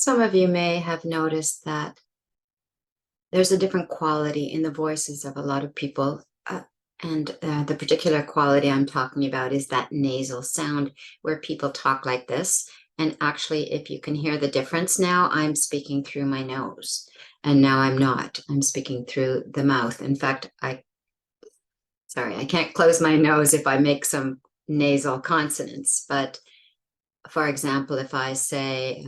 Some of you may have noticed that there's a different quality in the voices of a lot of people. And the particular quality I'm talking about is that nasal sound where people talk like this. And actually, if you can hear the difference now, I'm speaking through my nose. And now I'm not. I'm speaking through the mouth. In fact, I can't close my nose if I make some nasal consonants. But for example, if I say,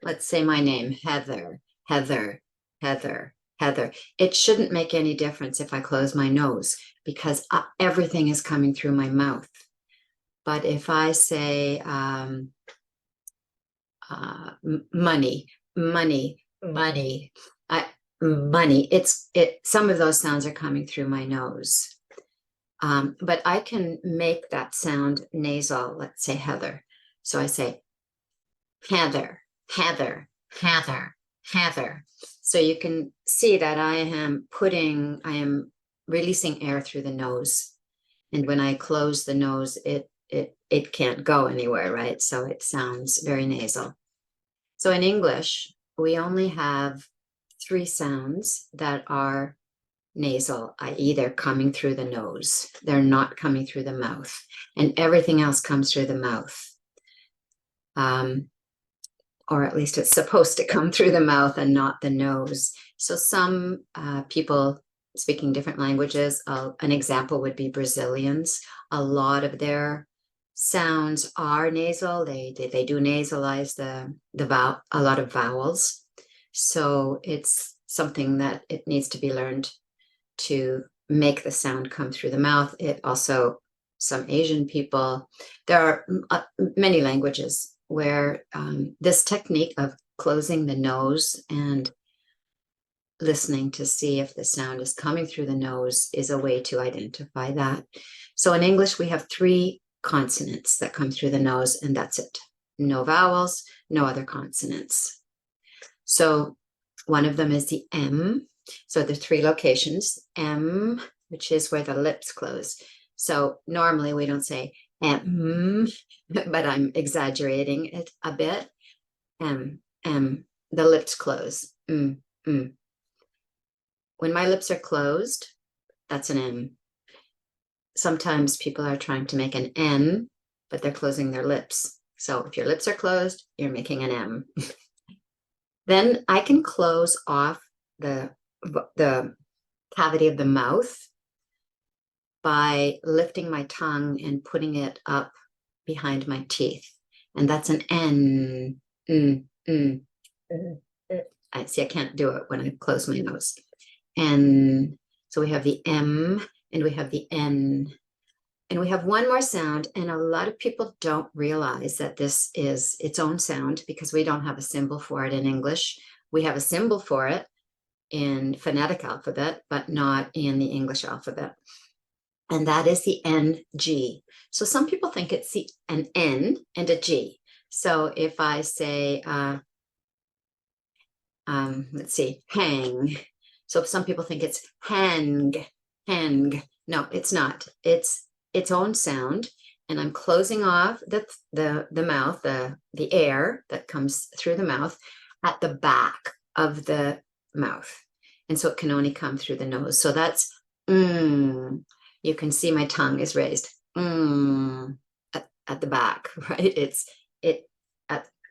let's say my name, Heather, Heather, Heather, Heather. It shouldn't make any difference if I close my nose because everything is coming through my mouth. But if I say money, money, money, money, some of those sounds are coming through my nose. But I can make that sound nasal, let's say Heather. So I say Heather, Heather, Heather, Heather. So you can see that I am releasing air through the nose. And when I close the nose, it can't go anywhere, right? So it sounds very nasal. So in English, we only have 3 sounds that are nasal, i.e. they're coming through the nose. They're not coming through the mouth. And everything else comes through the mouth. Or at least it's supposed to come through the mouth and not the nose. So some people speaking different languages, an example would be Brazilians. A lot of their sounds are nasal. They do nasalize a lot of vowels. So it's something that it needs to be learned to make the sound come through the mouth. It also, some Asian people, there are many languages where this technique of closing the nose and listening to see if the sound is coming through the nose is a way to identify that. So in English, we have 3 consonants that come through the nose, and that's it. No vowels, no other consonants. So one of them is the M. So the 3 locations, M, which is where the lips close. So normally we don't say M, but I'm exaggerating it a bit. M, the lips close. When my lips are closed, that's an M. Sometimes people are trying to make an N, but they're closing their lips. So if your lips are closed, you're making an M. Then I can close off the cavity of the mouth by lifting my tongue and putting it up behind my teeth. And that's an N. I see, I can't do it when I close my nose. And so we have the M and we have the N. And we have one more sound, and a lot of people don't realize that this is its own sound because we don't have a symbol for it in English. We have a symbol for it in phonetic alphabet, but not in the English alphabet. And that is the NG. So some people think it's an N and a G. So if I say, let's see, hang. So some people think it's hang. No, it's not. It's its own sound. And I'm closing off the mouth, the air that comes through the mouth at the back of the mouth. And so it can only come through the nose. So that's you can see my tongue is raised at the back, right? It's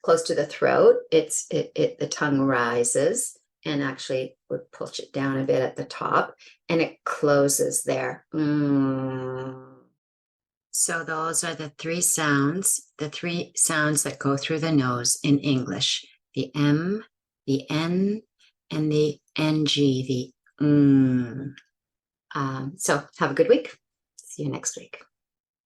close to the throat. The tongue rises and actually would push it down a bit at the top, and it closes there. So those are the 3 sounds, that go through the nose in English: the M, the N, and the NG, the So have a good week. See you next week.